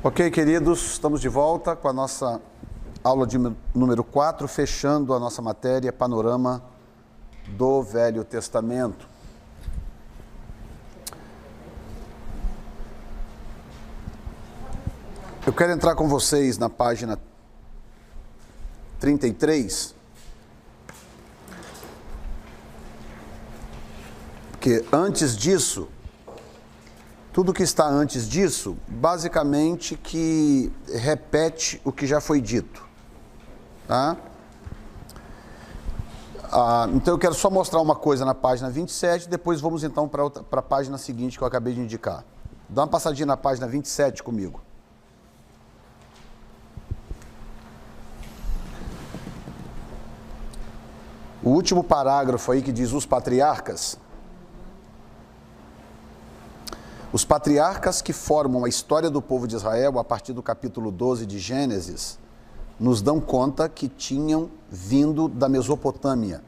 Ok, queridos, estamos de volta com a nossa aula de número 4, fechando a nossa matéria Panorama do Velho Testamento. Eu quero entrar com vocês na página 33, porque antes disso, tudo que está antes disso, basicamente que repete o que já foi dito, tá? Então eu quero só mostrar uma coisa na página 27, depois vamos então para a página seguinte que eu acabei de indicar. Dá uma passadinha na página 27 comigo. O último parágrafo aí que diz os patriarcas. Os patriarcas que formam a história do povo de Israel, a partir do capítulo 12 de Gênesis, nos dão conta que tinham vindo da Mesopotâmia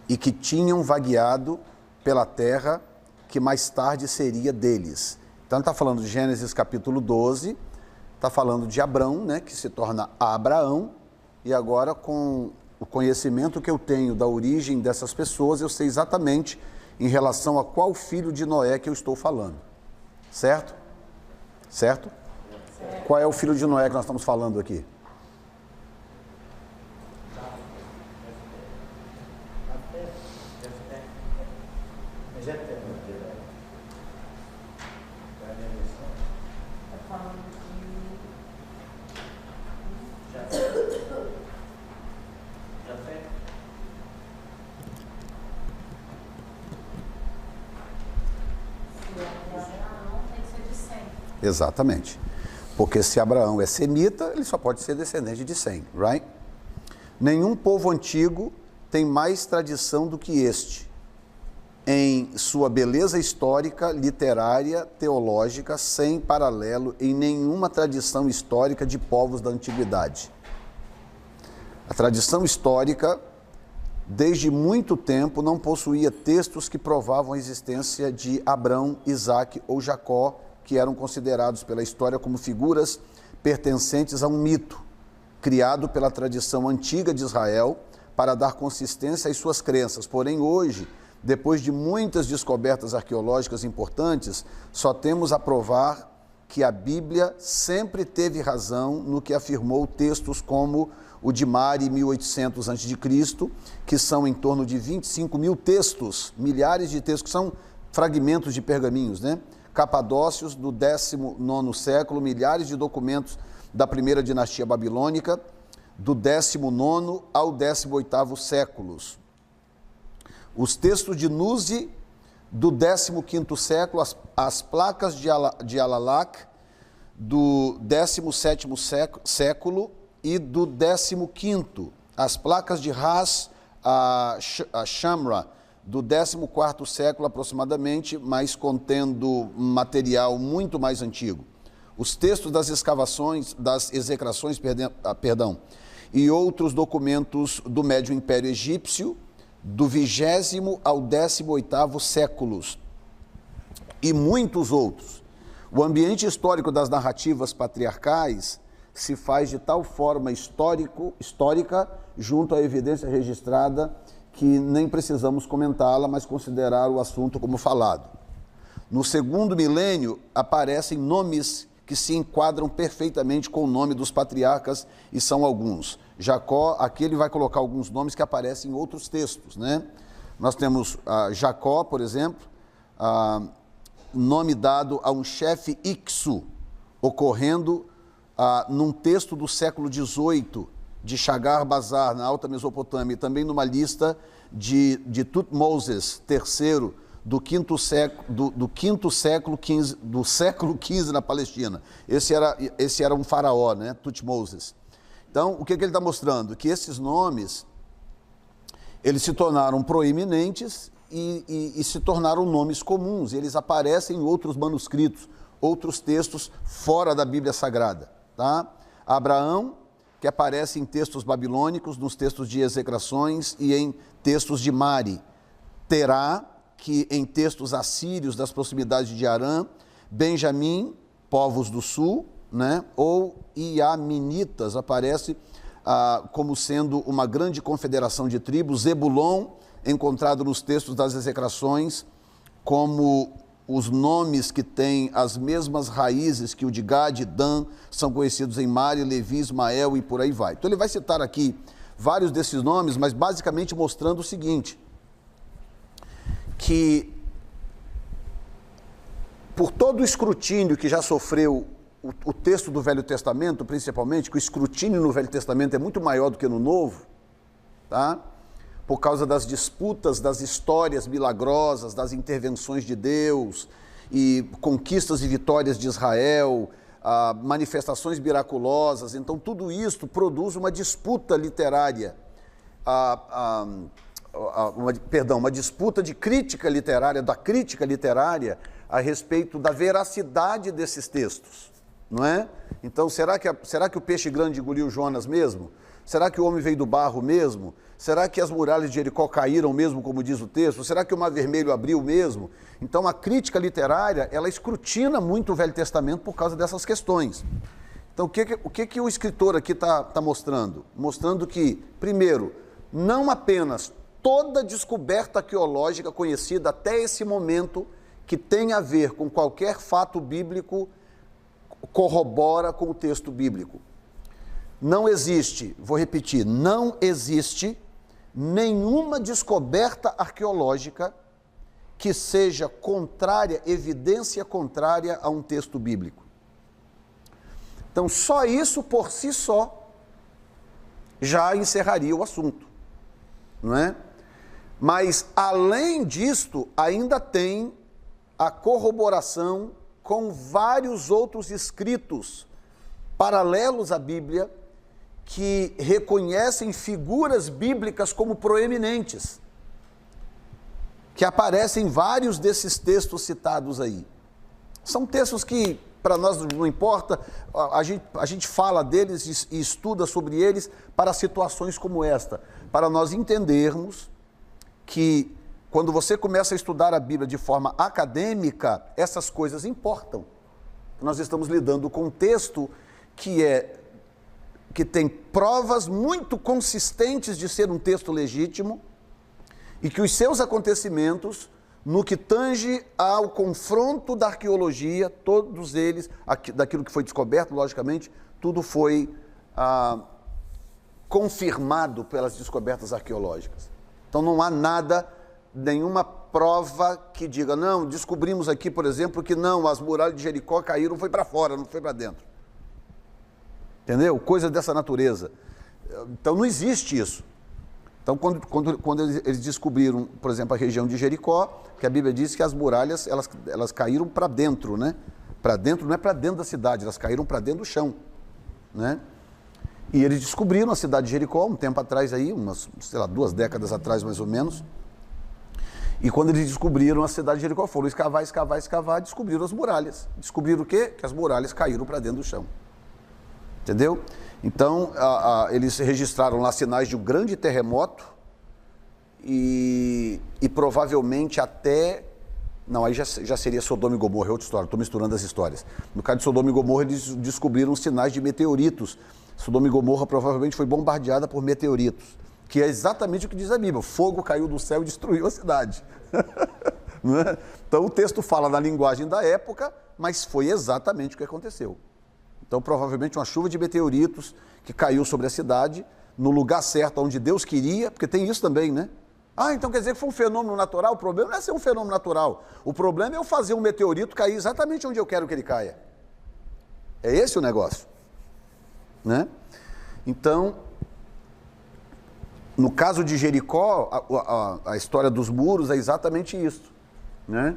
e que tinham vagueado pela terra que mais tarde seria deles. Então, está falando de Gênesis capítulo 12, está falando de Abrão, né, que se torna Abraão, e agora com o conhecimento que eu tenho da origem dessas pessoas, eu sei exatamente em relação a qual filho de Noé que eu estou falando. Certo? Certo? Qual é o filho de Noé que nós estamos falando aqui? Exatamente. Porque se Abraão é semita, ele só pode ser descendente de Sem, right? Nenhum povo antigo tem mais tradição do que este, em sua beleza histórica, literária, teológica, sem paralelo em nenhuma tradição histórica de povos da antiguidade. A tradição histórica, desde muito tempo, não possuía textos que provavam a existência de Abrão, Isaque ou Jacó, que eram considerados pela história como figuras pertencentes a um mito, criado pela tradição antiga de Israel para dar consistência às suas crenças. Porém, hoje, depois de muitas descobertas arqueológicas importantes, só temos a provar que a Bíblia sempre teve razão no que afirmou textos como o de Mari, 1800 a.C., que são em torno de 25 mil textos, milhares de textos, que são fragmentos de pergaminhos, né? Capadócios, do 19º século, milhares de documentos da primeira dinastia babilônica, do 19º ao 18º séculos. Os textos de Nuzi, do 15º século, as placas de Alalak, do 17º século e do 15º, as placas de Ras, a Shamra, do 14º século aproximadamente, mas contendo material muito mais antigo. Os textos das escavações, das execrações, e outros documentos do Médio Império Egípcio, do 20º ao 18º séculos, e muitos outros. O ambiente histórico das narrativas patriarcais se faz de tal forma histórica, junto à evidência registrada, que nem precisamos comentá-la, mas considerar o assunto como falado. No segundo milênio, aparecem nomes que se enquadram perfeitamente com o nome dos patriarcas, e são alguns. Jacó, aqui ele vai colocar alguns nomes que aparecem em outros textos, né? Nós temos Jacó, por exemplo, nome dado a um chefe Ixu, ocorrendo num texto do século XVIII, de Shagar Bazar, na Alta Mesopotâmia, e também numa lista de Tutmoses III, do século XV na Palestina. Esse era um faraó, né? Tutmoses. Então, o que ele está mostrando? Que esses nomes, eles se tornaram proeminentes e se tornaram nomes comuns. Eles aparecem em outros manuscritos, outros textos fora da Bíblia Sagrada, tá? Abraão, que aparece em textos babilônicos, nos textos de execrações e em textos de Mari. Terá, que em textos assírios das proximidades de Arã. Benjamim, povos do sul, né? Ou Iaminitas, aparece como sendo uma grande confederação de tribos. Zebulon, encontrado nos textos das execrações, como os nomes que têm as mesmas raízes que o de Gad e Dan, são conhecidos em Mari, Levi, Ismael e por aí vai. Então ele vai citar aqui vários desses nomes, mas basicamente mostrando o seguinte, que por todo o escrutínio que já sofreu o texto do Velho Testamento, principalmente, que o escrutínio no Velho Testamento é muito maior do que no Novo, tá? Por causa das disputas, das histórias milagrosas, das intervenções de Deus, e conquistas e vitórias de Israel, manifestações miraculosas. Então, tudo isto produz uma disputa literária, uma disputa de crítica literária, da crítica literária a respeito da veracidade desses textos, não é? Então, será que o peixe grande engoliu Jonas mesmo? Será que o homem veio do barro mesmo? Será que as muralhas de Jericó caíram mesmo, como diz o texto? Será que o Mar Vermelho abriu mesmo? Então, a crítica literária, ela escrutina muito o Velho Testamento por causa dessas questões. Então, o que o escritor aqui está mostrando? Mostrando que, primeiro, não apenas toda descoberta arqueológica conhecida até esse momento que tem a ver com qualquer fato bíblico corrobora com o texto bíblico. Não existe, vou repetir, não existe nenhuma descoberta arqueológica que seja contrária, evidência contrária a um texto bíblico. Então, só isso por si só já encerraria o assunto, não é? Mas, além disto, ainda tem a corroboração com vários outros escritos paralelos à Bíblia, que reconhecem figuras bíblicas como proeminentes, que aparecem em vários desses textos citados aí. São textos que, para nós, não importa, a gente fala deles e estuda sobre eles para situações como esta, para nós entendermos que, quando você começa a estudar a Bíblia de forma acadêmica, essas coisas importam. Nós estamos lidando com um texto que tem provas muito consistentes de ser um texto legítimo e que os seus acontecimentos, no que tange ao confronto da arqueologia, todos eles, daquilo que foi descoberto, logicamente, tudo foi confirmado pelas descobertas arqueológicas. Então não há nada, nenhuma prova que diga, não, descobrimos aqui, por exemplo, que não, as muralhas de Jericó caíram, foi para fora, não foi para dentro. Entendeu? Coisa dessa natureza. Então, não existe isso. Então, quando eles descobriram, por exemplo, a região de Jericó, que a Bíblia diz que as muralhas, elas caíram para dentro, né? Para dentro, não é para dentro da cidade, elas caíram para dentro do chão, né? E eles descobriram a cidade de Jericó, um tempo atrás aí, umas, 2 décadas atrás, mais ou menos. E quando eles descobriram a cidade de Jericó, foram escavar, descobriram as muralhas. Descobriram o quê? Que as muralhas caíram para dentro do chão. Entendeu? Então, eles registraram lá sinais de um grande terremoto e provavelmente até... Não, aí já seria Sodoma e Gomorra, é outra história, estou misturando as histórias. No caso de Sodoma e Gomorra, eles descobriram sinais de meteoritos. Sodoma e Gomorra provavelmente foi bombardeada por meteoritos, que é exatamente o que diz a Bíblia. Fogo caiu do céu e destruiu a cidade. Não é? Então, o texto fala na linguagem da época, mas foi exatamente o que aconteceu. Então, provavelmente uma chuva de meteoritos que caiu sobre a cidade, no lugar certo, onde Deus queria, porque tem isso também, né? Então quer dizer que foi um fenômeno natural? O problema não é ser um fenômeno natural. O problema é eu fazer um meteorito cair exatamente onde eu quero que ele caia. É esse o negócio, né? Então, no caso de Jericó, a história dos muros é exatamente isso, né?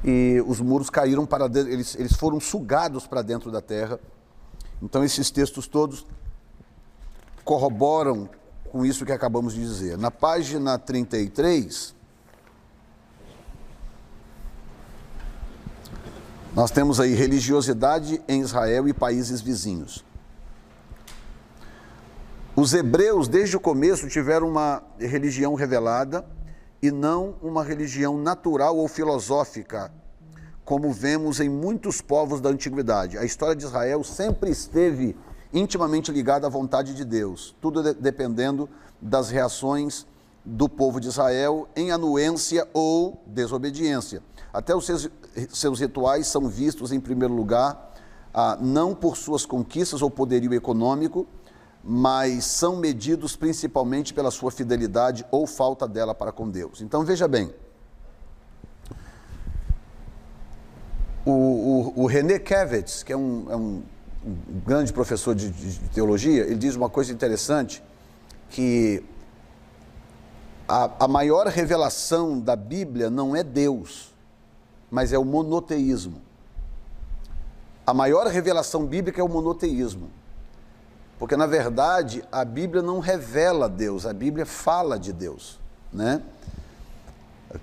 E os muros caíram para dentro, eles foram sugados para dentro da terra. Então, esses textos todos corroboram com isso que acabamos de dizer. Na página 33, nós temos aí religiosidade em Israel e países vizinhos. Os hebreus, desde o começo, tiveram uma religião revelada e não uma religião natural ou filosófica, como vemos em muitos povos da antiguidade. A história de Israel sempre esteve intimamente ligada à vontade de Deus, tudo dependendo das reações do povo de Israel em anuência ou desobediência. Até os seus rituais são vistos, em primeiro lugar, não por suas conquistas ou poderio econômico, mas são medidos principalmente pela sua fidelidade ou falta dela para com Deus. Então, veja bem, o René Kevitz, que é um grande professor de teologia, ele diz uma coisa interessante, que a maior revelação da Bíblia não é Deus, mas é o monoteísmo. A maior revelação bíblica é o monoteísmo. Porque, na verdade, a Bíblia não revela Deus, a Bíblia fala de Deus, né?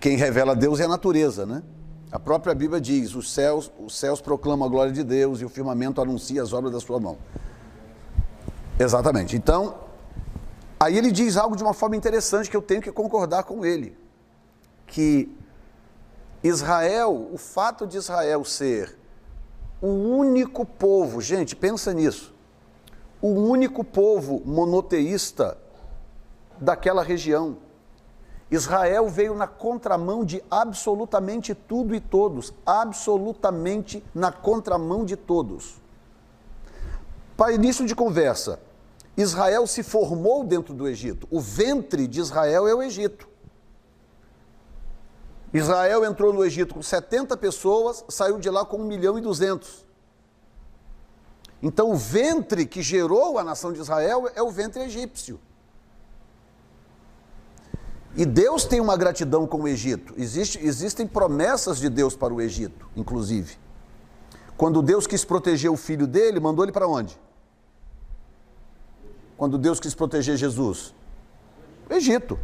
Quem revela Deus é a natureza, né? A própria Bíblia diz, os céus proclamam a glória de Deus e o firmamento anuncia as obras da sua mão. Exatamente. Então, aí ele diz algo de uma forma interessante que eu tenho que concordar com ele, que Israel, o fato de Israel ser o único povo, gente, pensa nisso, o único povo monoteísta daquela região. Israel veio na contramão de absolutamente tudo e todos, absolutamente na contramão de todos. Para início de conversa, Israel se formou dentro do Egito, o ventre de Israel é o Egito. Israel entrou no Egito com 70 pessoas, saiu de lá com 1.200.000. Então, o ventre que gerou a nação de Israel é o ventre egípcio. E Deus tem uma gratidão com o Egito. Existem promessas de Deus para o Egito, inclusive. Quando Deus quis proteger o filho dele, mandou ele para onde? Quando Deus quis proteger Jesus? O Egito.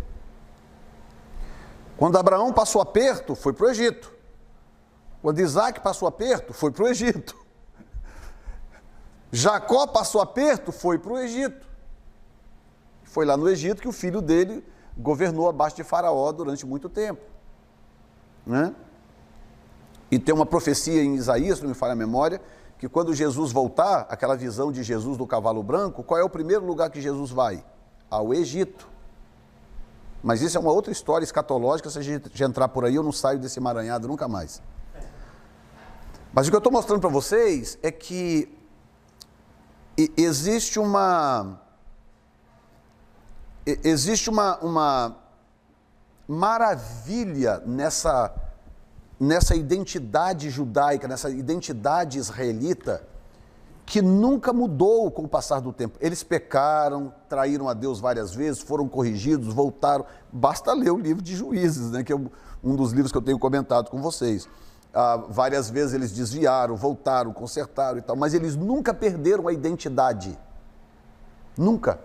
Quando Abraão passou aperto, foi para o Egito. Quando Isaac passou aperto, foi para o Egito. Jacó passou aperto, foi para o Egito. Foi lá no Egito que o filho dele governou abaixo de Faraó durante muito tempo, né? E tem uma profecia em Isaías, não me falha a memória, que quando Jesus voltar, aquela visão de Jesus do cavalo branco, qual é o primeiro lugar que Jesus vai? Ao Egito. Mas isso é uma outra história escatológica, se a gente entrar por aí eu não saio desse emaranhado nunca mais. Mas o que eu estou mostrando para vocês é que existe uma maravilha nessa identidade judaica, nessa identidade israelita, que nunca mudou com o passar do tempo. Eles pecaram, traíram a Deus várias vezes, foram corrigidos, voltaram. Basta ler o livro de Juízes, né, que é um dos livros que eu tenho comentado com vocês. Várias vezes eles desviaram, voltaram, consertaram e tal, mas eles nunca perderam a identidade. Nunca.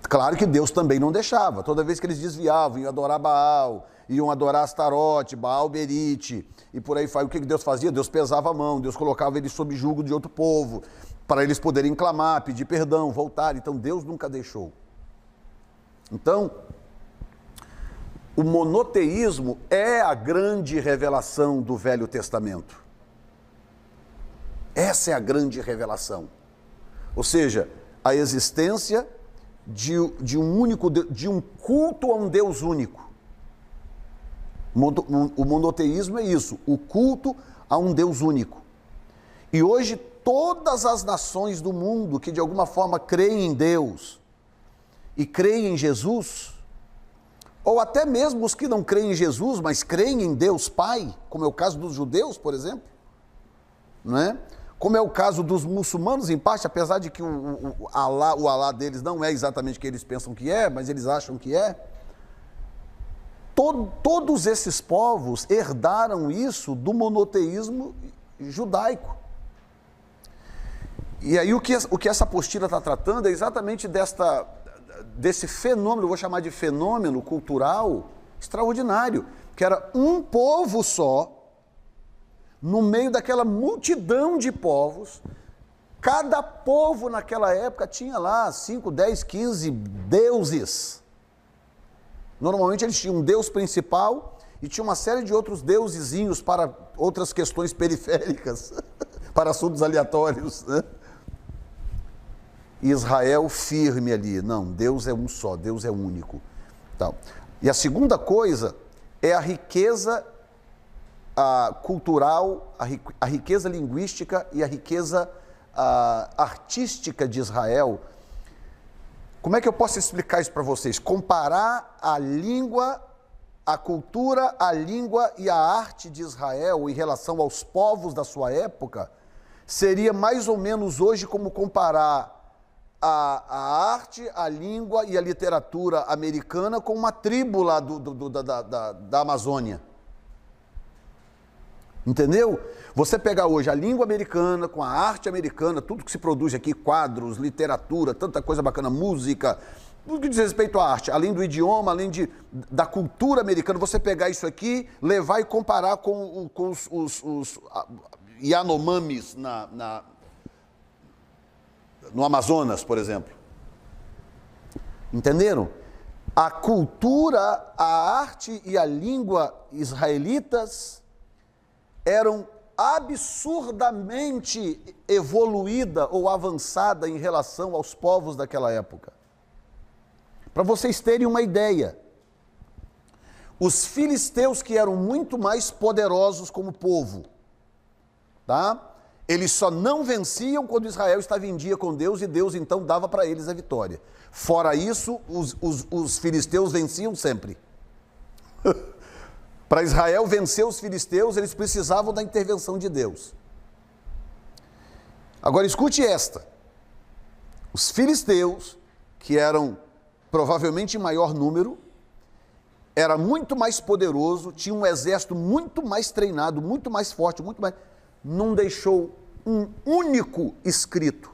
Claro que Deus também não deixava. Toda vez que eles desviavam, iam adorar Baal, iam adorar Astarote, Baal Berite, e por aí vai. O que Deus fazia? Deus pesava a mão, Deus colocava eles sob jugo de outro povo, para eles poderem clamar, pedir perdão, voltar. Então Deus nunca deixou. Então, o monoteísmo é a grande revelação do Velho Testamento. Essa é a grande revelação. Ou seja, a existência de um culto a um Deus único. O monoteísmo é isso, o culto a um Deus único. E hoje todas as nações do mundo que de alguma forma creem em Deus e creem em Jesus, ou até mesmo os que não creem em Jesus, mas creem em Deus Pai, como é o caso dos judeus, por exemplo, não é? Como é o caso dos muçulmanos, em parte, apesar de que o Alá deles não é exatamente o que eles pensam que é, mas eles acham que é. Todos esses povos herdaram isso do monoteísmo judaico. E aí o que essa apostila está tratando é exatamente desse fenômeno, eu vou chamar de fenômeno cultural extraordinário, que era um povo só, no meio daquela multidão de povos. Cada povo naquela época tinha lá 5, 10, 15 deuses. Normalmente eles tinham um deus principal e tinha uma série de outros deusezinhos para outras questões periféricas para assuntos aleatórios, né? Israel firme ali, não, Deus é um só, Deus é único. Tal. E a segunda coisa é a riqueza cultural, a riqueza linguística e a riqueza artística de Israel. Como é que eu posso explicar isso para vocês? Comparar a língua, a cultura, a língua e a arte de Israel em relação aos povos da sua época seria mais ou menos hoje como comparar a arte, a língua e a literatura americana com uma tribo lá da Amazônia. Entendeu? Você pegar hoje a língua americana com a arte americana, tudo que se produz aqui, quadros, literatura, tanta coisa bacana, música, tudo que diz respeito à arte, além do idioma, além da cultura americana, você pegar isso aqui, levar e comparar com os Yanomamis no Amazonas, por exemplo. Entenderam? A cultura, a arte e a língua israelitas eram absurdamente evoluída ou avançada em relação aos povos daquela época. Para vocês terem uma ideia, os filisteus, que eram muito mais poderosos como povo, tá? Eles só não venciam quando Israel estava em dia com Deus e Deus então dava para eles a vitória. Fora isso, os filisteus venciam sempre. Para Israel vencer os filisteus, eles precisavam da intervenção de Deus. Agora escute esta. Os filisteus, que eram provavelmente em maior número, era muito mais poderoso, tinha um exército muito mais treinado, muito mais forte, muito mais... Não deixou um único escrito.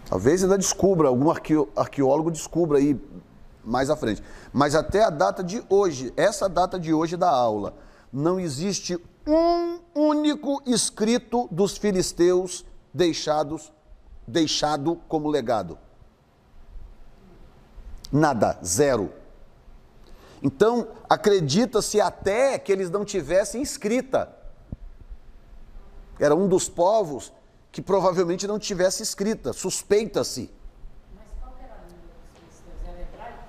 Talvez ainda descubra, algum arqueólogo descubra aí mais à frente. Mas até a data de hoje, essa data de hoje da aula, não existe um único escrito dos filisteus deixado como legado. Nada, zero. Então, acredita-se até que eles não tivessem escrita. Era um dos povos que provavelmente não tivesse escrita, suspeita-se. Mas qual era a língua dos filisteus? Era hebraico?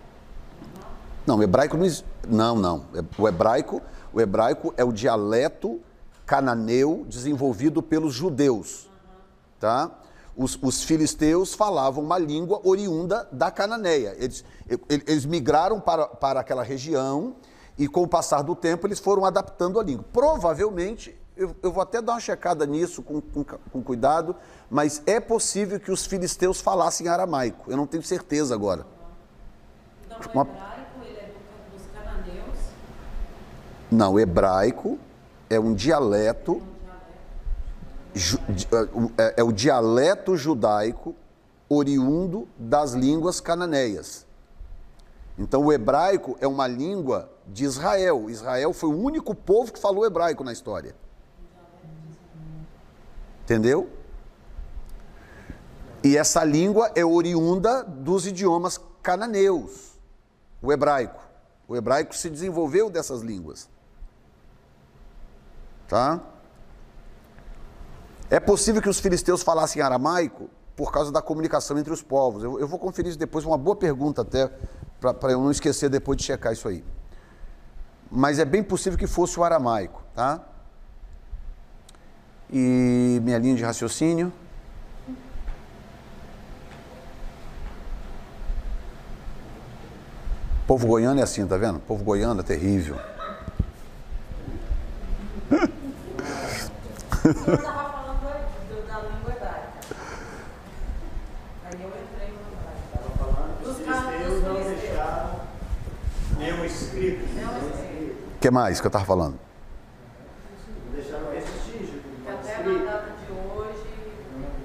Não, o hebraico não existe. Não. O hebraico é o dialeto cananeu desenvolvido pelos judeus. Tá? Os filisteus falavam uma língua oriunda da Cananeia. Eles migraram para aquela região e, com o passar do tempo, eles foram adaptando a língua. Provavelmente, eu vou até dar uma checada nisso com cuidado, mas é possível que os filisteus falassem aramaico. Eu não tenho certeza agora. Então, o hebraico, ele é dos cananeus? Não, o hebraico é um dialeto... É o dialeto judaico oriundo das línguas cananeias. Então o hebraico é uma língua de Israel. Israel foi o único povo que falou hebraico na história. Entendeu? E essa língua é oriunda dos idiomas cananeus. O hebraico. O hebraico se desenvolveu dessas línguas. Tá? É possível que os filisteus falassem aramaico por causa da comunicação entre os povos. Eu vou conferir isso depois, uma boa pergunta até, para eu não esquecer depois de checar isso aí. Mas é bem possível que fosse o aramaico, tá? E minha linha de raciocínio... O povo goiano é assim, tá vendo? O povo goiano é terrível. O que mais que eu estava falando? Deixaram vestígio. Até na data de hoje,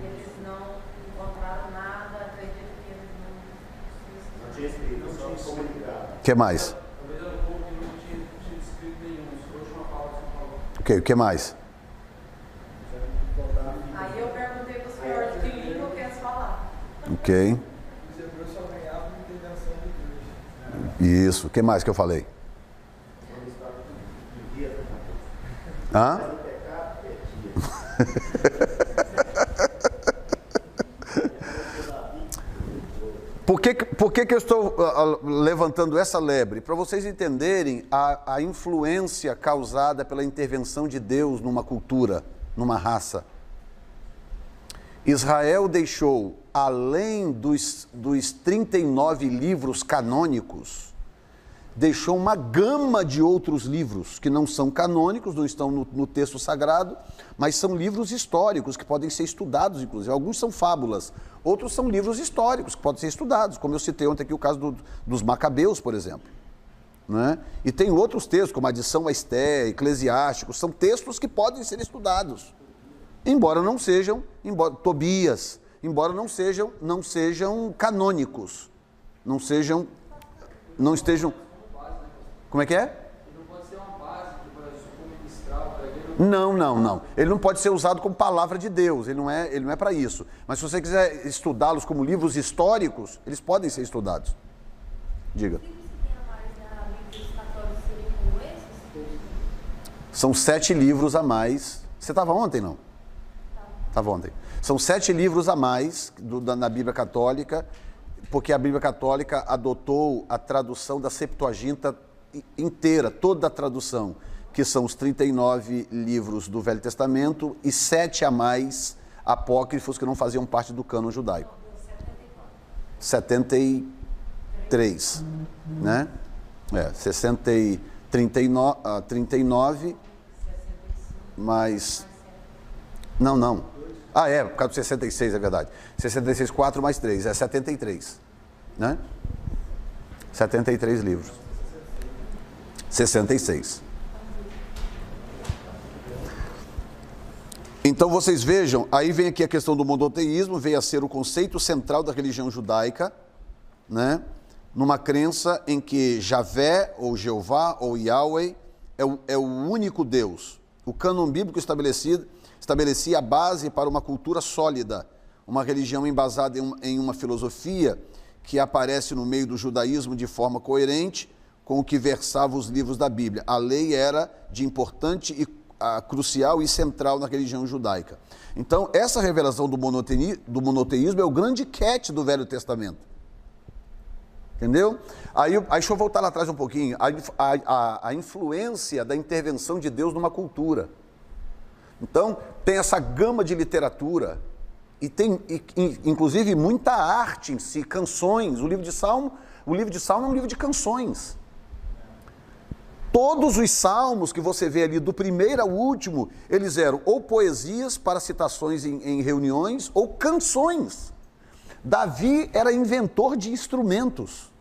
eles não encontraram nada, acredito que eles Não tinha escrito, não tinha comunicado. O que mais? Talvez era um povo que não tinha escrito nenhum, só a última palavra que você falou. O que mais? Aí eu perguntei para os senhores que língua que eles falavam. Ok. Os hebreus só ganhavam intervenção de Deus. Isso. O que mais que eu falei? Hã? Por que eu estou levantando essa lebre? Para vocês entenderem a influência causada pela intervenção de Deus numa cultura, numa raça. Israel deixou, além dos 39 livros canônicos, deixou uma gama de outros livros que não são canônicos, não estão no texto sagrado, mas são livros históricos que podem ser estudados, inclusive. Alguns são fábulas, outros são livros históricos que podem ser estudados, como eu citei ontem aqui o caso dos Macabeus, por exemplo. Né? E tem outros textos, como Adição a Esté, Eclesiásticos, são textos que podem ser estudados, embora não sejam, Tobias, embora não sejam canônicos, não estejam... Como é que é? Ele não pode ser uma base para ministrar para ele. Não. Ele não pode ser usado como palavra de Deus, ele não é para isso. Mas se você quiser estudá-los como livros históricos, eles podem ser estudados. Diga. O que você tem a mais livros católicos seriam como esses? São 7 livros a mais. Você estava ontem, não? Estava ontem. São 7 livros a mais na Bíblia Católica, porque a Bíblia Católica adotou a tradução da Septuaginta inteira, toda a tradução, que são os 39 livros do Velho Testamento e 7 a mais apócrifos que não faziam parte do cânon judaico. 73, né? 39, mais... Não. Por causa do 66, é verdade. 66, 4 mais 3, é 73, né? 73 livros. 66. Então vocês vejam, aí vem aqui a questão do monoteísmo, veio a ser o conceito central da religião judaica, né? Numa crença em que Javé, ou Jeová, ou Yahweh, é o único Deus. O cânon bíblico estabelecia a base para uma cultura sólida, uma religião embasada em uma filosofia que aparece no meio do judaísmo de forma coerente com o que versava os livros da Bíblia. A lei era de importante e crucial e central na religião judaica. Então, essa revelação do monoteísmo é o grande catch do Velho Testamento. Entendeu? Aí deixa eu voltar lá atrás um pouquinho. A influência da intervenção de Deus numa cultura. Então, tem essa gama de literatura, e tem inclusive muita arte em si, canções. O livro de Salmo é um livro de canções. Todos os salmos que você vê ali, do primeiro ao último, eles eram ou poesias para citações em reuniões, ou canções. Davi era inventor de instrumentos.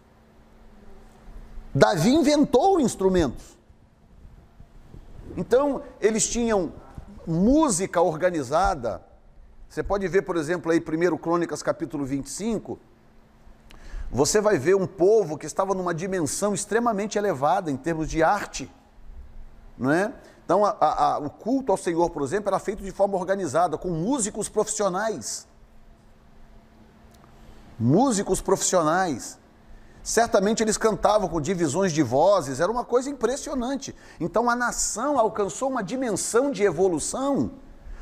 Davi inventou instrumentos. Então, eles tinham música organizada. Você pode ver, por exemplo, aí 1 Crônicas capítulo 25, você vai ver um povo que estava numa dimensão extremamente elevada em termos de arte, não é? Então, o culto ao Senhor, por exemplo, era feito de forma organizada, com músicos profissionais. Músicos profissionais. Certamente eles cantavam com divisões de vozes, era uma coisa impressionante. Então, a nação alcançou uma dimensão de evolução,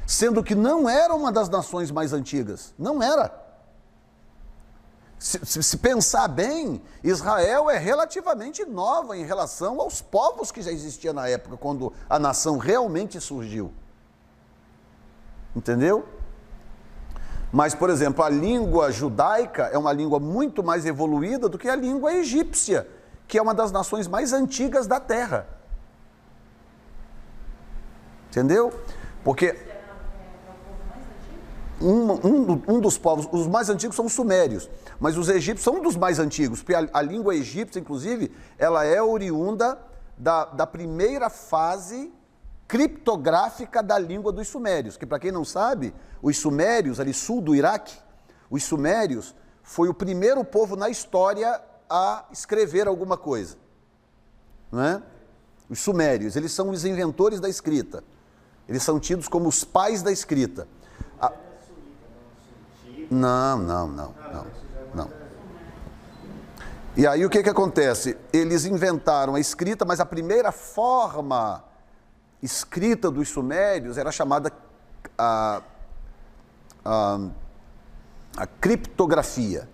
sendo que não era uma das nações mais antigas, não era. Se pensar bem, Israel é relativamente nova em relação aos povos que já existiam na época, quando a nação realmente surgiu. Entendeu? Mas, por exemplo, a língua judaica é uma língua muito mais evoluída do que a língua egípcia, que é uma das nações mais antigas da Terra. Entendeu? Porque um dos povos, os mais antigos são os sumérios, mas os egípcios são um dos mais antigos, porque a língua egípcia, inclusive, ela é oriunda da primeira fase criptográfica da língua dos sumérios, que, para quem não sabe, os sumérios, ali sul do Iraque, os sumérios foi o primeiro povo na história a escrever alguma coisa, não é? Os sumérios, eles são os inventores da escrita, eles são tidos como os pais da escrita. Não. E aí o que acontece? Eles inventaram a escrita, mas a primeira forma escrita dos sumérios era chamada a criptografia,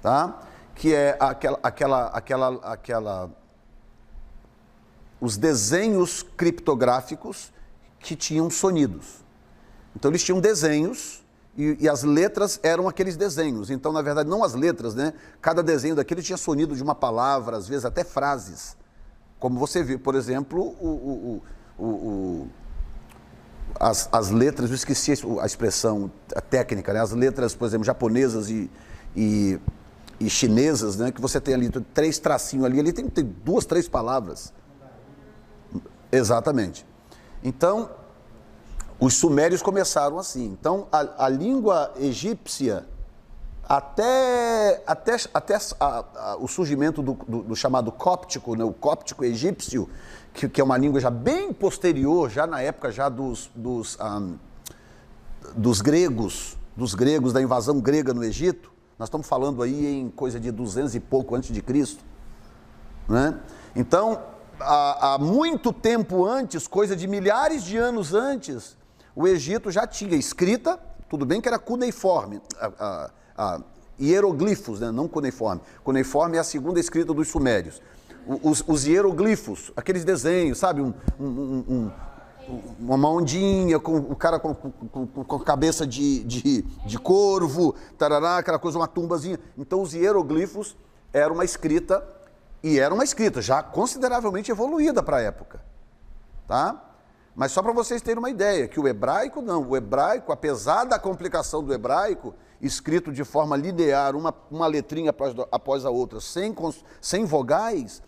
tá? Que é os desenhos criptográficos que tinham sonidos. Então eles tinham desenhos e as letras eram aqueles desenhos. Então, na verdade, não as letras, né? Cada desenho daquele tinha sonido de uma palavra, às vezes até frases. Como você viu, por exemplo, as letras, eu esqueci a expressão, a técnica, né? As letras, por exemplo, japonesas e chinesas, né? Que você tem ali 3 tracinhos ali tem 2, 3 palavras. Exatamente. Então, os sumérios começaram assim. Então, a língua egípcia, até o surgimento do chamado cóptico, né? O cóptico egípcio, que é uma língua já bem posterior, já na época já dos gregos, da invasão grega no Egito. Nós estamos falando aí em coisa de 200 e pouco antes de Cristo, né? Então, há muito tempo antes, coisa de milhares de anos antes, o Egito já tinha escrita, tudo bem que era cuneiforme, hieroglifos, né? Não cuneiforme. Cuneiforme é a segunda escrita dos sumérios. Os hieroglifos, aqueles desenhos, sabe? Uma ondinha, com o cara com cabeça de corvo, tarará, aquela coisa, uma tumbazinha. Então os hieroglifos eram uma escrita, e era uma escrita já consideravelmente evoluída para a época, tá? Mas só para vocês terem uma ideia, que o hebraico não, o hebraico, apesar da complicação do hebraico, escrito de forma linear, uma letrinha após a outra, sem vogais,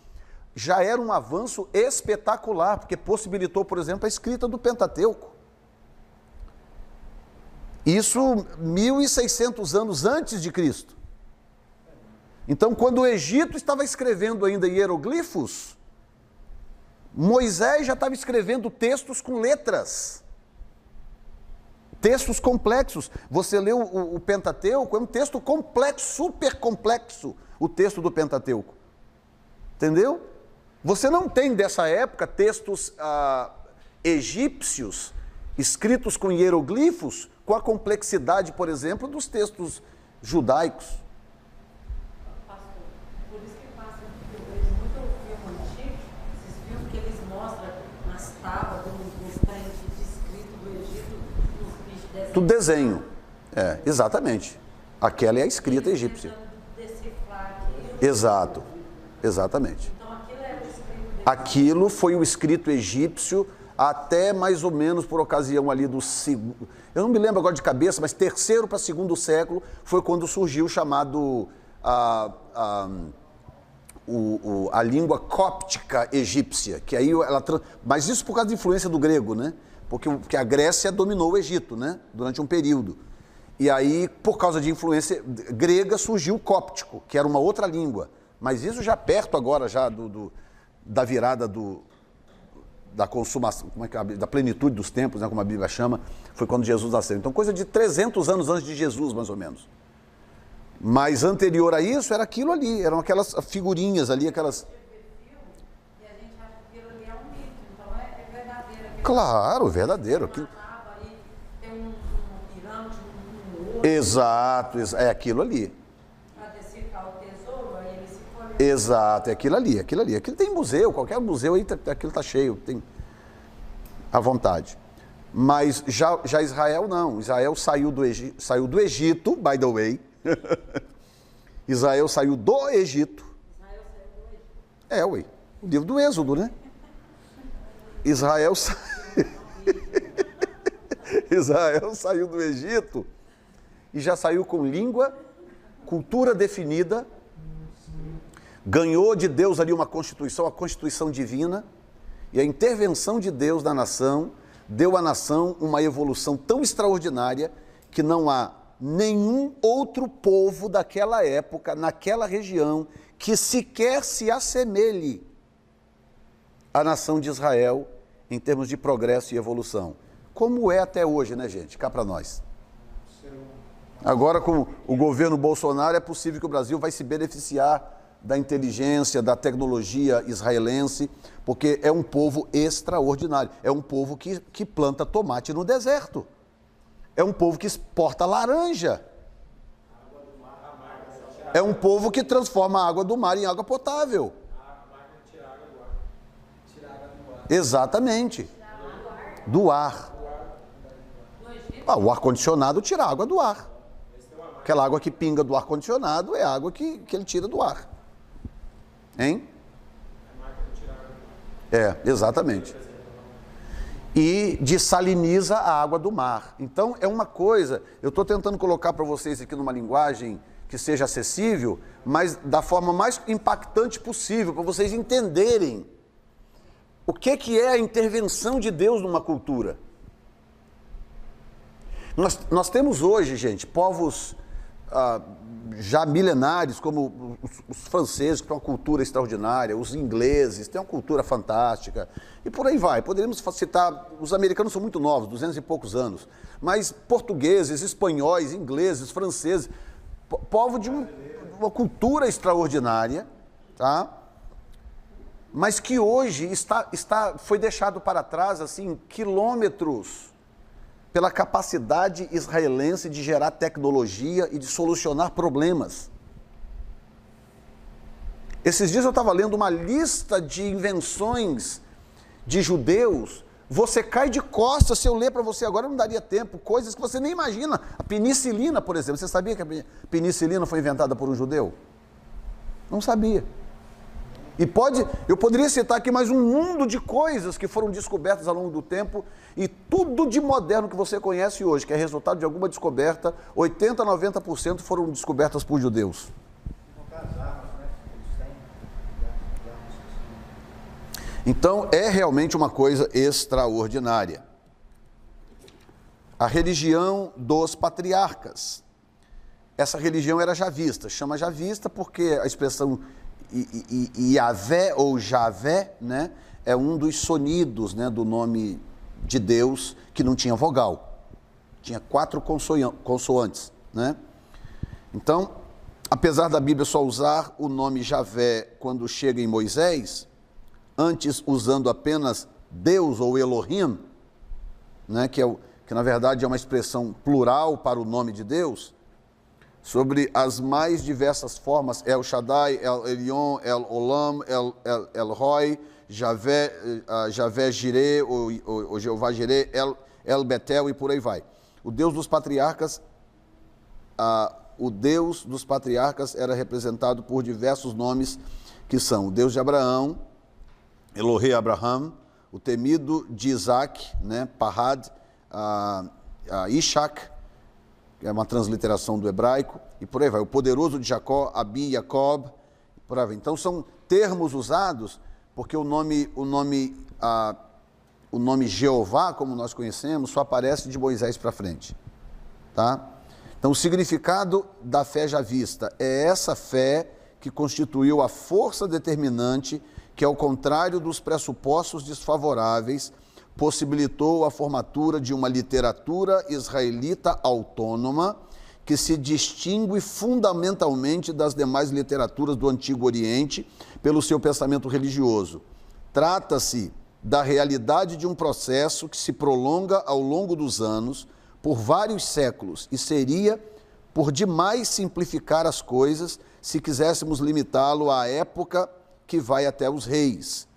já era um avanço espetacular, porque possibilitou, por exemplo, a escrita do Pentateuco. Isso 1.600 anos antes de Cristo. Então, quando o Egito estava escrevendo ainda hieroglifos, Moisés já estava escrevendo textos com letras. Textos complexos. Você lê o Pentateuco, é um texto complexo, super complexo, o texto do Pentateuco. Entendeu? Você não tem dessa época textos egípcios escritos com hieroglifos com a complexidade, por exemplo, dos textos judaicos. Pastor, por isso que passa, eu vejo muito filme antigo, esses filmes que eles mostram nas tábuas dos trens de escrito do Egito, dos bichos desenhos. Tudo desenho. É, exatamente. Aquela é a escrita egípcia. Decifrar aquilo. Exato. Exatamente. Então aquilo era o escrito dele. Aquilo foi o escrito egípcio até mais ou menos por ocasião ali do segundo, eu não me lembro agora de cabeça, mas 3º para 2º século foi quando surgiu o chamado a língua cóptica egípcia, que aí mas isso por causa da influência do grego, né? Porque a Grécia dominou o Egito, né? Durante um período. E aí, por causa de influência grega, surgiu o cóptico, que era uma outra língua. Mas isso já perto agora já da virada da consumação, da plenitude dos tempos, né, como a Bíblia chama, foi quando Jesus nasceu. Então, coisa de 300 anos antes de Jesus, mais ou menos. Mas anterior a isso, era aquilo ali, eram aquelas figurinhas ali, aquelas... E a gente acha que aquilo ali é um mito, então é verdadeiro. Claro, verdadeiro. Aquilo... Ali, tem uma pirâmide, um ouro, Exato, é aquilo ali. para decifrar o tesouro, aí ele se colhe. Exato, é aquilo ali. Aquilo tem museu, qualquer museu aí, aquilo está cheio, tem à vontade. Mas já Israel não, Israel saiu do Egito, by the way. Israel saiu do Egito. Israel saiu do Egito. É, ué, o livro do Êxodo, né? Israel saiu do Egito e já saiu com língua, cultura definida, ganhou de Deus ali uma constituição, a constituição divina, e a intervenção de Deus na nação deu à nação uma evolução tão extraordinária que não há nenhum outro povo daquela época, naquela região, que sequer se assemelhe à nação de Israel em termos de progresso e evolução. Como é até hoje, né, gente? Cá para nós. Agora, com o governo Bolsonaro, é possível que o Brasil vai se beneficiar da inteligência, da tecnologia israelense, porque é um povo extraordinário. É um povo que planta tomate no deserto. É um povo que exporta laranja. É um povo que transforma a água do mar em água potável. Exatamente. Do ar. O ar-condicionado tira a água do ar. Aquela água que pinga do ar-condicionado é a água que ele tira do ar. Hein? Exatamente. E dessaliniza a água do mar. Então, é uma coisa, eu estou tentando colocar para vocês aqui numa linguagem que seja acessível, mas da forma mais impactante possível, para vocês entenderem o que é a intervenção de Deus numa cultura. Nós temos hoje, gente, povos já milenares, como os franceses, que têm uma cultura extraordinária, os ingleses, têm uma cultura fantástica, e por aí vai. Poderíamos citar, os americanos são muito novos, 200 e poucos anos, mas portugueses, espanhóis, ingleses, franceses, povo de uma cultura extraordinária, tá? Mas que hoje foi deixado para trás, assim, quilômetros, pela capacidade israelense de gerar tecnologia e de solucionar problemas. Esses dias eu estava lendo uma lista de invenções de judeus. Você cai de costas, se eu ler para você agora não daria tempo, coisas que você nem imagina. A penicilina, por exemplo, você sabia que a penicilina foi inventada por um judeu? Não sabia. E eu poderia citar aqui mais um mundo de coisas que foram descobertas ao longo do tempo, e tudo de moderno que você conhece hoje, que é resultado de alguma descoberta, 80% a 90% foram descobertas por judeus. Então, é realmente uma coisa extraordinária. A religião dos patriarcas. Essa religião era javista, chama javista porque a expressão Yahvé ou Javé, né, é um dos sonidos, né, do nome de Deus, que não tinha vogal. Tinha 4 consoantes, né? Então, apesar da Bíblia só usar o nome Javé quando chega em Moisés, antes usando apenas Deus ou Elohim, né, que na verdade é uma expressão plural para o nome de Deus, sobre as mais diversas formas, El Shaddai, El Elyon, El Olam, El Roi, Javé Jireh, o Jeová Jireh, El Betel e por aí vai. O Deus dos patriarcas, era representado por diversos nomes, que são o Deus de Abraão, Elohei Abraham, o temido de Isaac, né, Parad, Ishak, que é uma transliteração do hebraico, e por aí vai. O poderoso de Jacó, Abi, Jacob, por aí vai. Então são termos usados, porque o nome Jeová, como nós conhecemos, só aparece de Moisés para frente. Tá? Então o significado da fé javista é essa fé que constituiu a força determinante que, ao contrário dos pressupostos desfavoráveis, possibilitou a formatura de uma literatura israelita autônoma que se distingue fundamentalmente das demais literaturas do Antigo Oriente pelo seu pensamento religioso. Trata-se da realidade de um processo que se prolonga ao longo dos anos, por vários séculos, e seria por demais simplificar as coisas se quiséssemos limitá-lo à época que vai até os reis.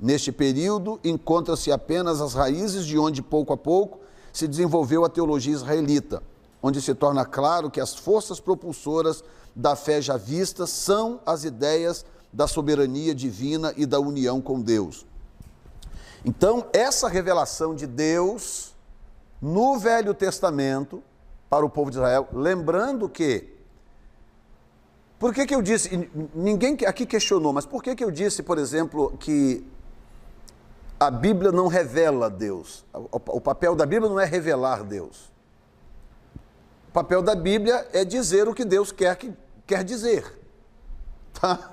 Neste período, encontra-se apenas as raízes de onde, pouco a pouco, se desenvolveu a teologia israelita, onde se torna claro que as forças propulsoras da fé javista são as ideias da soberania divina e da união com Deus. Então, essa revelação de Deus no Velho Testamento para o povo de Israel, lembrando que, por que eu disse, ninguém aqui questionou, mas por que eu disse, por exemplo, que a Bíblia não revela Deus? O papel da Bíblia não é revelar Deus. O papel da Bíblia é dizer o que Deus quer dizer. Tá?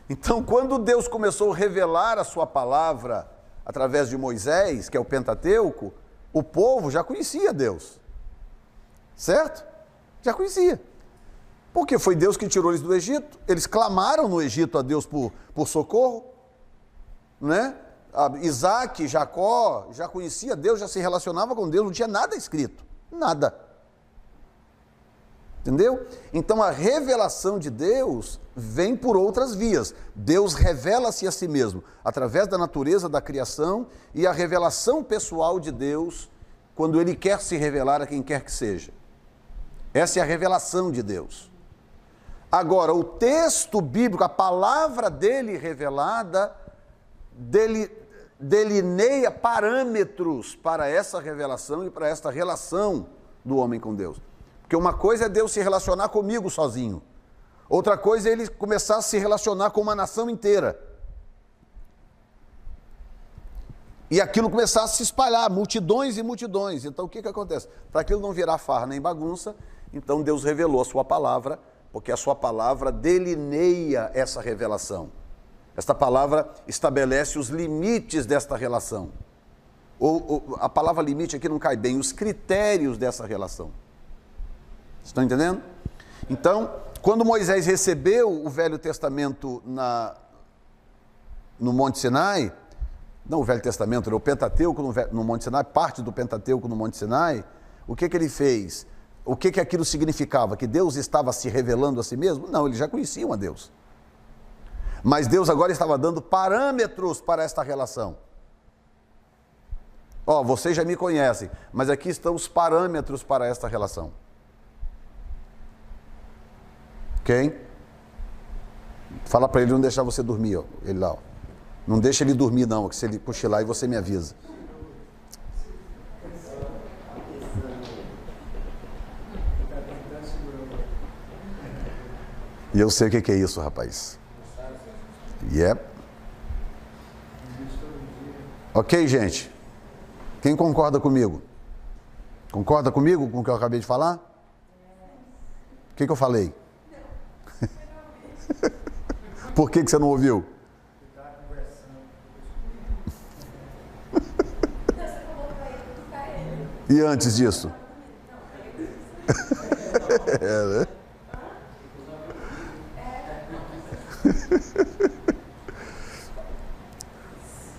Então, quando Deus começou a revelar a sua palavra através de Moisés, que é o Pentateuco, o povo já conhecia Deus. Certo? Já conhecia. Porque foi Deus que tirou eles do Egito. Eles clamaram no Egito a Deus por socorro, né? Isaac, Jacó, já conhecia Deus, já se relacionava com Deus, não tinha nada escrito, nada. Entendeu? Então a revelação de Deus vem por outras vias. Deus revela-se a si mesmo, através da natureza da criação e a revelação pessoal de Deus, quando Ele quer se revelar a quem quer que seja. Essa é a revelação de Deus. Agora, o texto bíblico, a palavra dele revelada, delineia parâmetros para essa revelação e para esta relação do homem com Deus. Porque uma coisa é Deus se relacionar comigo sozinho. Outra coisa é Ele começar a se relacionar com uma nação inteira. E aquilo começar a se espalhar, multidões e multidões. Então o que acontece? Para aquilo não virar farra nem bagunça, então Deus revelou a sua palavra, porque a sua palavra delineia essa revelação. Esta palavra estabelece os limites desta relação. A palavra limite aqui não cai bem, os critérios dessa relação. Estão entendendo? Então, quando Moisés recebeu o Velho Testamento no Monte Sinai, não o Velho Testamento, o Pentateuco no Monte Sinai, parte do Pentateuco no Monte Sinai, o que ele fez? O que aquilo significava? Que Deus estava se revelando a si mesmo? Não, eles já conheciam a Deus. Mas Deus agora estava dando parâmetros para esta relação. Vocês já me conhecem, mas aqui estão os parâmetros para esta relação. Ok? Fala para ele não deixar você dormir, ele lá. Não deixa ele dormir não, que se ele cochilar aí você me avisa. E eu sei o que é isso, rapaz. Yep. Ok, gente? Quem concorda comigo? Concorda comigo com o que eu acabei de falar? O que eu falei? Por que você não ouviu? E antes disso? Né?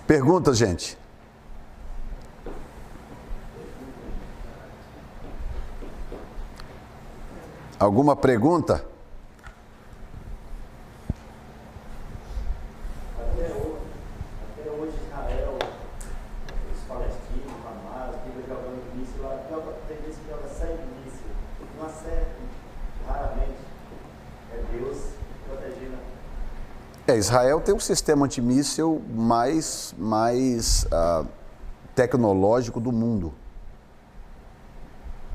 Perguntas, gente? Alguma pergunta? Até hoje Israel, os palestinos, Hamas, fica jogando míssil lá, tem vezes que joga 100 míssil, não acerta, raramente. É Deus protegendo. Israel tem um sistema antimíssil mais tecnológico do mundo.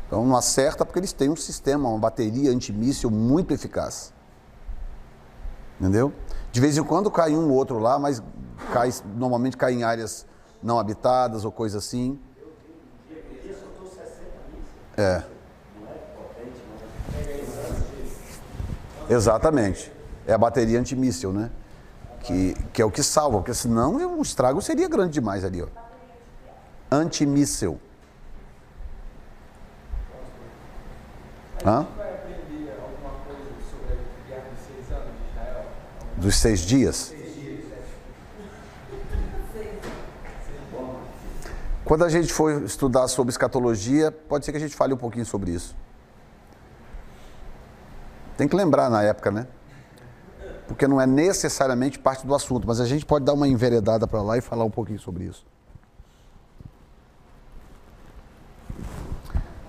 Então não acerta porque eles têm um sistema, uma bateria antimíssil muito eficaz. Entendeu? De vez em quando cai um ou outro lá, mas normalmente cai em áreas não habitadas ou coisa assim. Exatamente. É a bateria antimíssil, né? Que é o que salva, porque senão o estrago seria grande demais ali, ó. Antimíssil. A gente vai aprender alguma coisa sobre a guerra dos 6 anos de Israel? Dos 6 dias? 6 dias, Quando a gente for estudar sobre escatologia, pode ser que a gente fale um pouquinho sobre isso. Tem que lembrar na época, né? Porque não é necessariamente parte do assunto, mas a gente pode dar uma enveredada para lá e falar um pouquinho sobre isso.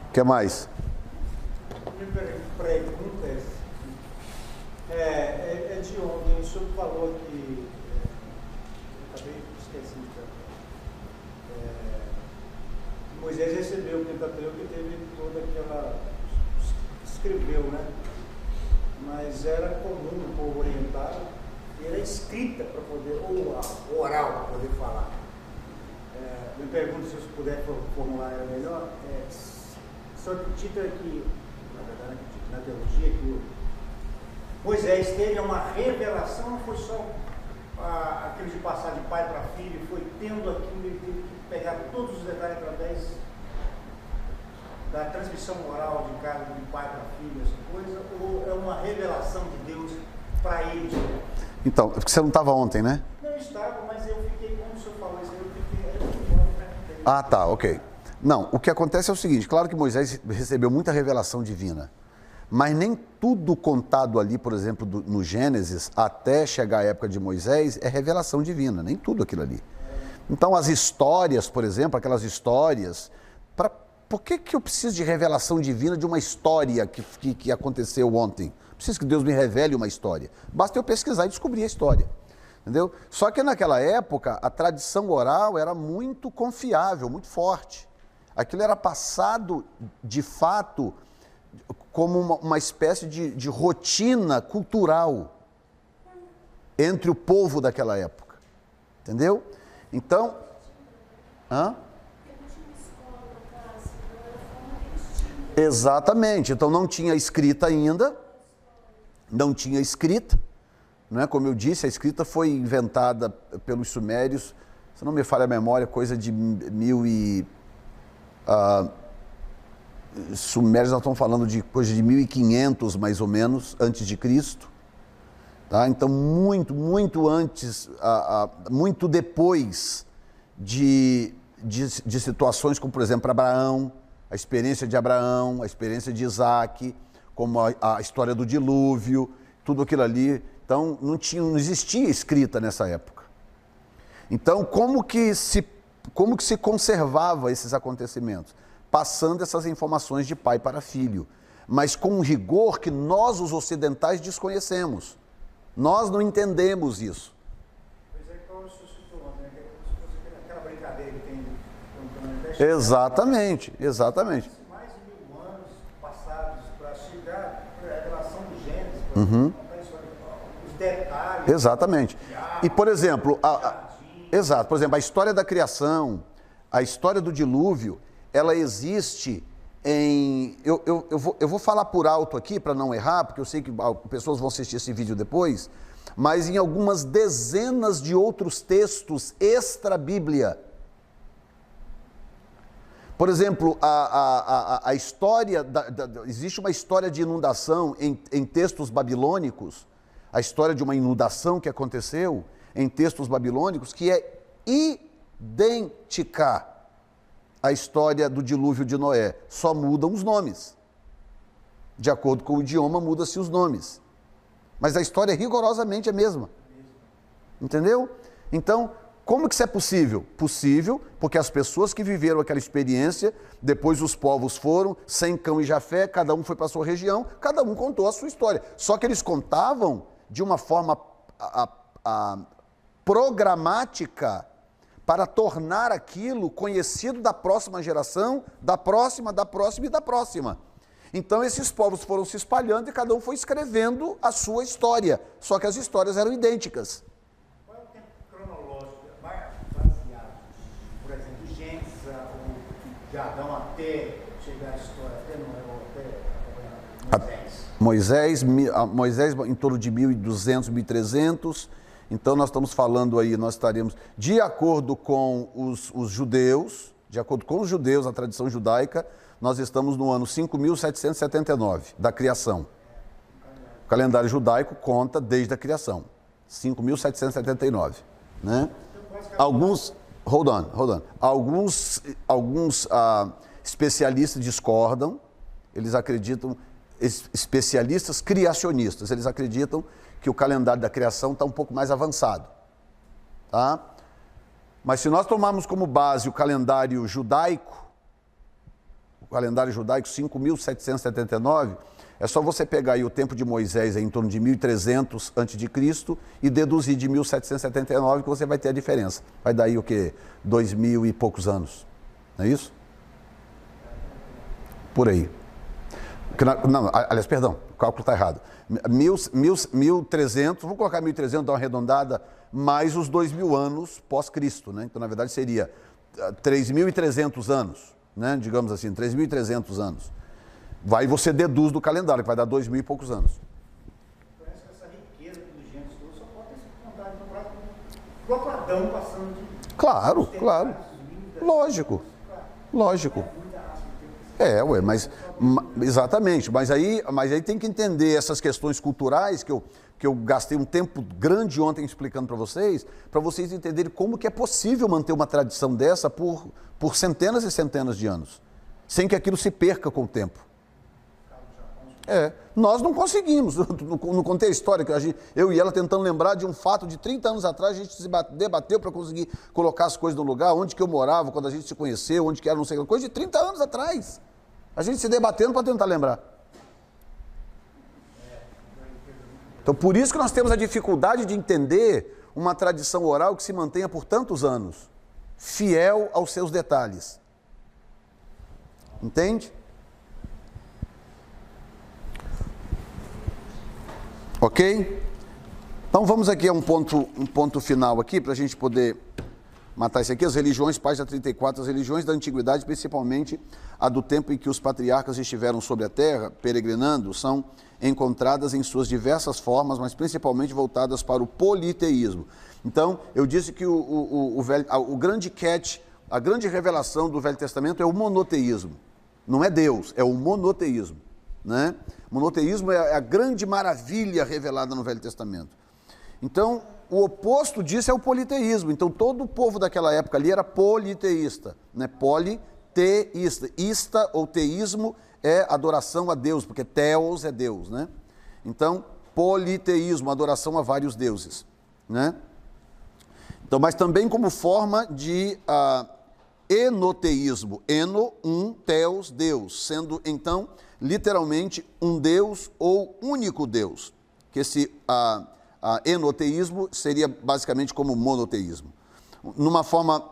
O que mais? Perguntas é de ontem. O senhor falou que eu acabei esquecendo Moisés recebeu o Pentateuco e teve toda aquela escreveu, né? Mas era comum no povo oriental e era escrita para poder ou oral para poder falar. Me pergunto se eu puder formular ela melhor. Só que o título é que na teologia que Moisés teve uma revelação, não foi só aquilo de passar de pai para filho, foi tendo aquilo, ele teve que pegar todos os detalhes através da transmissão oral de casa de pai para filho, essa coisa ou é uma revelação de Deus para ele? Então, porque você não estava ontem, né? Não estava, mas eu fiquei, como o senhor falou isso, Ah, tá, ok. Não, o que acontece é o seguinte, claro que Moisés recebeu muita revelação divina, mas nem tudo contado ali, por exemplo, no Gênesis, até chegar a época de Moisés, é revelação divina, nem tudo aquilo ali. Então, as histórias, por exemplo, aquelas histórias, por que eu preciso de revelação divina de uma história que aconteceu ontem? Preciso que Deus me revele uma história. Basta eu pesquisar e descobrir a história. Entendeu? Só que naquela época, a tradição oral era muito confiável, muito forte. Aquilo era passado, de fato, como uma espécie de rotina cultural entre o povo daquela época. Entendeu? Então... Hã? Exatamente. Então não tinha escrita ainda. Não tinha escrita. Não é? Como eu disse, a escrita foi inventada pelos sumérios, se não me falha a memória, coisa de sumérios, nós estamos falando de coisa de 1500 mais ou menos, antes de Cristo. Tá? Então, muito antes, muito depois de situações como, por exemplo, Abraão, a experiência de Abraão, a experiência de Isaac, como a história do dilúvio, tudo aquilo ali. Então, não existia escrita nessa época. Então, como que se conservava esses acontecimentos? Passando essas informações de pai para filho, mas com um rigor que nós, os ocidentais, desconhecemos. Nós não entendemos isso. Pois é, como o senhor citou ontem, aquela brincadeira que tem no Exatamente, exatamente. Mais de 1000 anos passados para chegar à revelação do Gênesis, os detalhes. Exatamente. E, por exemplo, exato, por exemplo, a história da criação, a história do dilúvio, ela existe em... Eu vou falar por alto aqui para não errar, porque eu sei que pessoas vão assistir esse vídeo depois, mas em algumas dezenas de outros textos extra-Bíblia. Por exemplo, a história, existe uma história de inundação em textos babilônicos, a história de uma inundação que aconteceu em textos babilônicos, que é idêntica à história do dilúvio de Noé. Só mudam os nomes. De acordo com o idioma, muda-se os nomes. Mas a história é rigorosamente a mesma. Entendeu? Então, como que isso é possível? Possível porque as pessoas que viveram aquela experiência, depois os povos foram, Sem, Cão e Jafé, cada um foi para a sua região, cada um contou a sua história. Só que eles contavam de uma forma programática para tornar aquilo conhecido da próxima geração, da próxima e da próxima. Então esses povos foram se espalhando e cada um foi escrevendo a sua história, só que as histórias eram idênticas. Qual é o tempo cronológico baseado, por exemplo, de Gênesis ou de Adão até chegar à história, até Moisés? Moisés em torno de 1200, 1300, então nós estamos falando aí, nós estaremos, de acordo com os judeus, a tradição judaica, nós estamos no ano 5.779 da criação. O calendário judaico conta desde a criação, 5.779, né? Alguns, hold on. Alguns especialistas discordam, eles acreditam, especialistas criacionistas, eles acreditam que o calendário da criação está um pouco mais avançado, tá? Mas se nós tomarmos como base o calendário judaico 5.779, é só você pegar aí o tempo de Moisés aí, em torno de 1300 a.C. e deduzir de 1779 que você vai ter a diferença. Vai dar aí o quê? 2000 e poucos anos, não é isso? Por aí. Não, aliás, perdão, o cálculo está errado. 1.300, vamos colocar 1.300, dar uma arredondada, mais os 2.000 anos pós-Cristo, né? Então, na verdade, seria 3.300 anos, né? Digamos assim, 3.300 anos. Vai você deduz do calendário, que vai dar 2.000 e poucos anos. Parece que essa riqueza do Gênesis só pode ter sido contada no próprio Adão passando de... Claro. Lógico. Exatamente, mas aí tem que entender essas questões culturais que eu gastei um tempo grande ontem explicando para vocês entenderem como que é possível manter uma tradição dessa por centenas e centenas de anos, sem que aquilo se perca com o tempo. Nós não conseguimos, não contei a história, que eu e ela tentando lembrar de um fato de 30 anos atrás, a gente se debateu para conseguir colocar as coisas no lugar, onde que eu morava, quando a gente se conheceu, onde que era, não sei o que, coisa de 30 anos atrás. A gente se debatendo para tentar lembrar. Então, por isso que nós temos a dificuldade de entender uma tradição oral que se mantenha por tantos anos, fiel aos seus detalhes. Entende? Ok? Então vamos aqui a um ponto final aqui, para a gente poder matar isso aqui. As religiões, página 34, as religiões da antiguidade, principalmente a do tempo em que os patriarcas estiveram sobre a terra, peregrinando, são encontradas em suas diversas formas, mas principalmente voltadas para o politeísmo. Então, eu disse que o grande catch, a grande revelação do Velho Testamento é o monoteísmo. Não é Deus, é o monoteísmo. Né? O monoteísmo é a grande maravilha revelada no Velho Testamento. Então, o oposto disso é o politeísmo. Então, todo o povo daquela época ali era politeísta, né? Politeísta. Ista ou teísmo é adoração a Deus, porque Theos é Deus, né? Então, politeísmo, adoração a vários deuses, né? Então, mas também como forma de enoteísmo. Eno, Theos, Deus, sendo então literalmente um Deus ou único Deus, que esse enoteísmo seria basicamente como monoteísmo, numa forma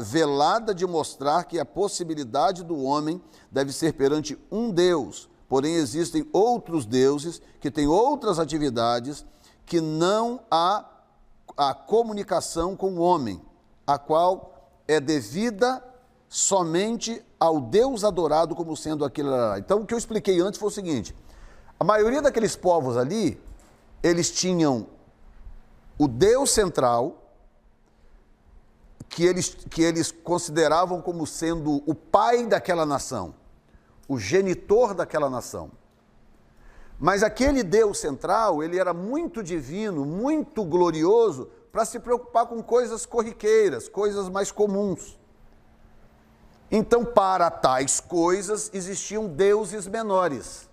velada de mostrar que a possibilidade do homem deve ser perante um Deus, porém existem outros deuses que têm outras atividades que não há a comunicação com o homem, a qual é devida somente ao Deus adorado como sendo aquele. Então, o que eu expliquei antes foi o seguinte: a maioria daqueles povos ali, eles tinham o Deus central, que eles consideravam como sendo o pai daquela nação, o genitor daquela nação. Mas aquele Deus central, ele era muito divino, muito glorioso, para se preocupar com coisas corriqueiras, coisas mais comuns. Então, para tais coisas, existiam deuses menores,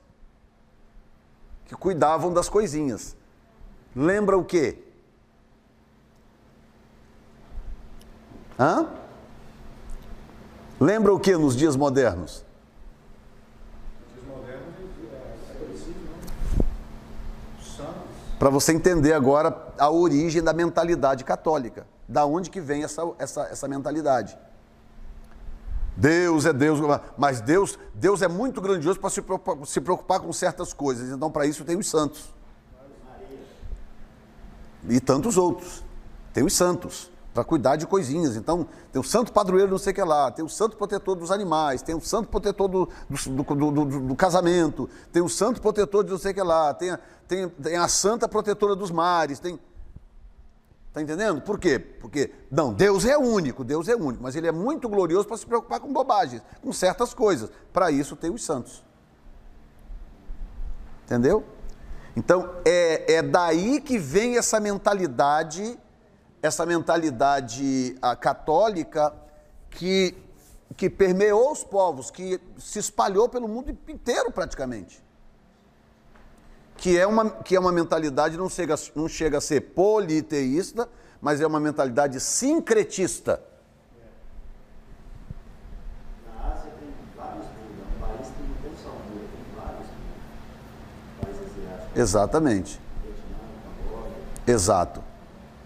que cuidavam das coisinhas. Lembra o quê? Lembra o quê nos dias modernos? Para você entender agora a origem da mentalidade católica. Da onde que vem essa mentalidade? Deus é Deus, mas Deus é muito grandioso para se preocupar com certas coisas. Então, para isso tem os santos. E tantos outros. Tem os santos, para cuidar de coisinhas. Então, tem o santo padroeiro não sei o que lá, tem o santo protetor dos animais, tem o santo protetor do casamento, tem o santo protetor de não sei o que lá, tem a santa protetora dos mares, tem... Está entendendo? Por quê? Porque, não, Deus é único, mas ele é muito glorioso para se preocupar com bobagens, com certas coisas. Para isso tem os santos. Entendeu? Então, é daí que vem essa mentalidade católica que permeou os povos, que se espalhou pelo mundo inteiro praticamente. Que é uma mentalidade, não chega a ser politeísta, mas é uma mentalidade sincretista. Na Ásia tem vários Budas, no país não tem só um Buda, tem vários países asiáticos. Exatamente. Vietnã, Camboja.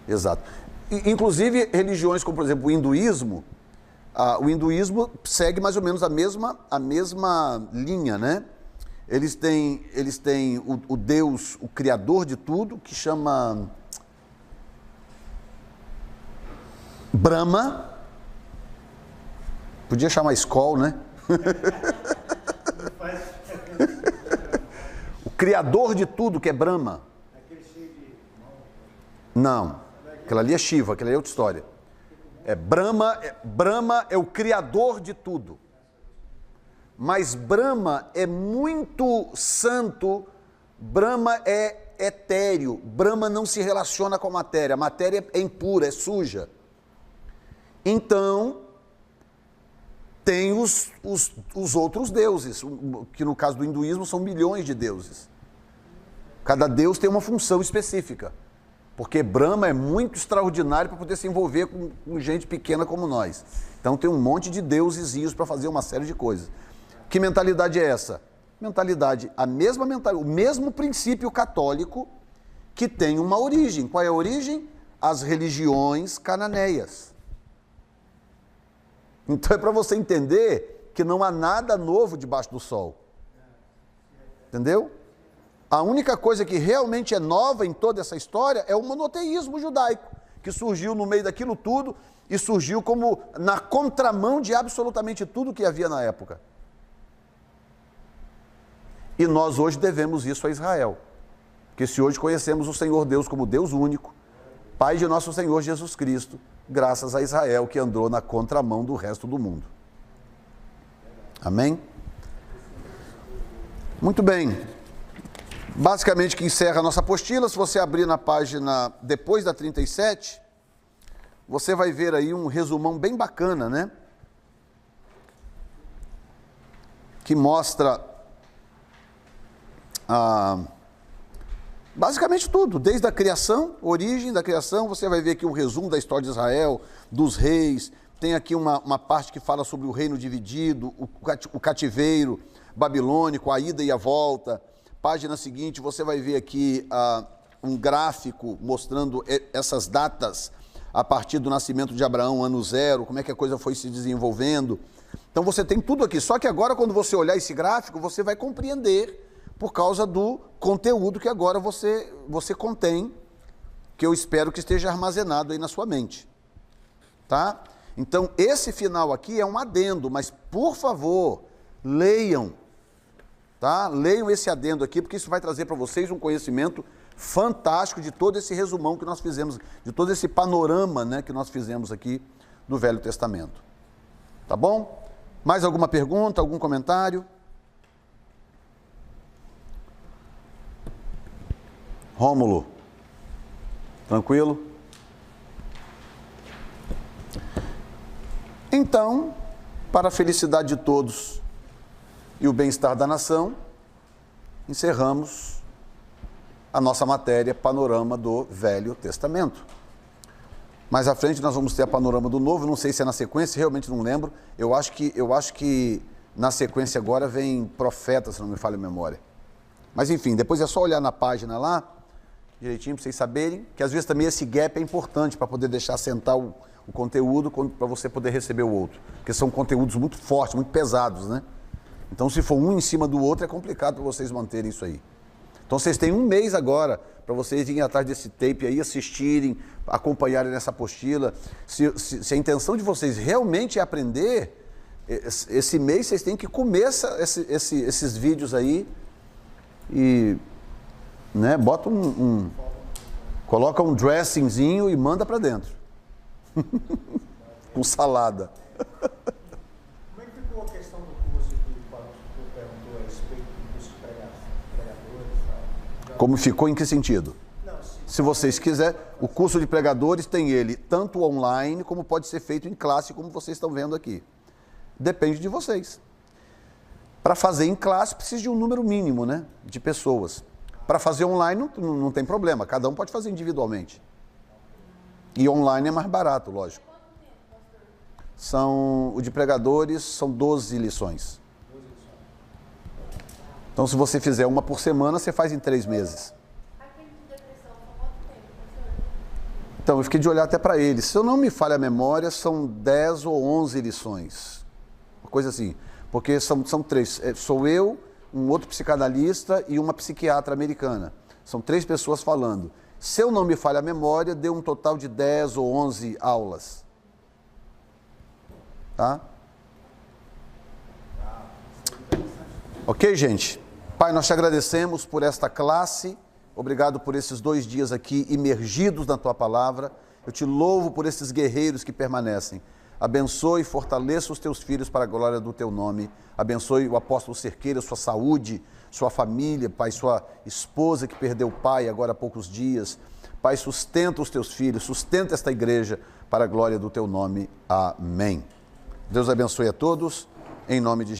Exato. Inclusive, religiões como, por exemplo, o hinduísmo segue mais ou menos a mesma linha, né? Eles têm o Deus, o Criador de tudo, que chama Brahma. Podia chamar Skol, né? O Criador de tudo, que é Brahma. Não, aquela ali é Shiva, aquela ali é outra história. Brahma é o Criador de tudo. mas Brahma é muito santo, Brahma é etéreo, Brahma não se relaciona com a matéria é impura, é suja. Então, tem os outros deuses, que no caso do hinduísmo são milhões de deuses. Cada deus tem uma função específica, porque Brahma é muito extraordinário para poder se envolver com gente pequena como nós. Então tem um monte de deusezinhos para fazer uma série de coisas. Que mentalidade é essa? O mesmo princípio católico que tem uma origem. Qual é a origem? As religiões cananeias. Então é para você entender que não há nada novo debaixo do sol. Entendeu? A única coisa que realmente é nova em toda essa história é o monoteísmo judaico, que surgiu no meio daquilo tudo e surgiu como na contramão de absolutamente tudo que havia na época. E nós hoje devemos isso a Israel. Porque se hoje conhecemos o Senhor Deus como Deus único, Pai de nosso Senhor Jesus Cristo, graças a Israel que andou na contramão do resto do mundo. Amém? Muito bem. Basicamente que encerra a nossa apostila. Se você abrir na página depois da 37, você vai ver aí um resumão bem bacana, né? Que mostra basicamente tudo, desde a criação, origem da criação. Você vai ver aqui um resumo da história de Israel, dos reis. Tem aqui uma parte que fala sobre o reino dividido, o cativeiro babilônico, a ida e a volta. Página seguinte, você vai ver aqui um gráfico mostrando essas datas a partir do nascimento de Abraão, ano zero, como é que a coisa foi se desenvolvendo. Então você tem tudo aqui, só que agora quando você olhar esse gráfico, você vai compreender por causa do conteúdo que agora você contém, que eu espero que esteja armazenado aí na sua mente. Tá? Então esse final aqui é um adendo, mas por favor, leiam. Tá? Leiam esse adendo aqui, porque isso vai trazer para vocês um conhecimento fantástico de todo esse resumão que nós fizemos, de todo esse panorama, né, que nós fizemos aqui do Velho Testamento. Tá bom? Mais alguma pergunta, algum comentário? Rômulo, tranquilo? Então, para a felicidade de todos e o bem-estar da nação, encerramos a nossa matéria Panorama do Velho Testamento. Mais à frente nós vamos ter a Panorama do Novo, não sei se é na sequência, realmente não lembro. Eu acho que na sequência agora vem Profeta, se não me falha a memória. Mas enfim, depois é só olhar na página lá, direitinho, para vocês saberem, que às vezes também esse gap é importante para poder deixar assentar o conteúdo para você poder receber o outro. Porque são conteúdos muito fortes, muito pesados, né? Então, se for um em cima do outro, é complicado para vocês manterem isso aí. Então, vocês têm um mês agora para vocês irem atrás desse tape aí, assistirem, acompanharem nessa apostila. Se a intenção de vocês realmente é aprender, esse mês vocês têm que comer esses vídeos aí e, né, bota coloca um dressingzinho e manda para dentro. Com salada. Como é que ficou a questão do curso que o pastor perguntou a respeito do curso de pregadores? Como ficou, em que sentido? Não, se vocês quiserem, o curso de pregadores tem ele tanto online, como pode ser feito em classe, como vocês estão vendo aqui. Depende de vocês. Para fazer em classe, precisa de um número mínimo, né, de pessoas. Para fazer online, não tem problema, cada um pode fazer individualmente. E online é mais barato, lógico. O de pregadores são 12 lições. Então, se você fizer uma por semana, você faz em 3 meses. Então, eu fiquei de olhar até para eles. Se eu não me falha a memória, são 10 ou 11 lições. Uma coisa assim. Porque são 3. Sou eu, um outro psicanalista e uma psiquiatra americana. São 3 pessoas falando. Se eu não me falha a memória, deu um total de 10 ou 11 aulas. Tá? Ok, gente? Pai, nós te agradecemos por esta classe. Obrigado por esses 2 dias aqui imergidos na Tua Palavra. Eu te louvo por esses guerreiros que permanecem. Abençoe e fortaleça os teus filhos para a glória do teu nome. Abençoe o apóstolo Cerqueira, sua saúde, sua família, Pai, sua esposa que perdeu o pai agora há poucos dias. Pai, sustenta os teus filhos, sustenta esta igreja para a glória do teu nome. Amém. Deus abençoe a todos, em nome de Jesus.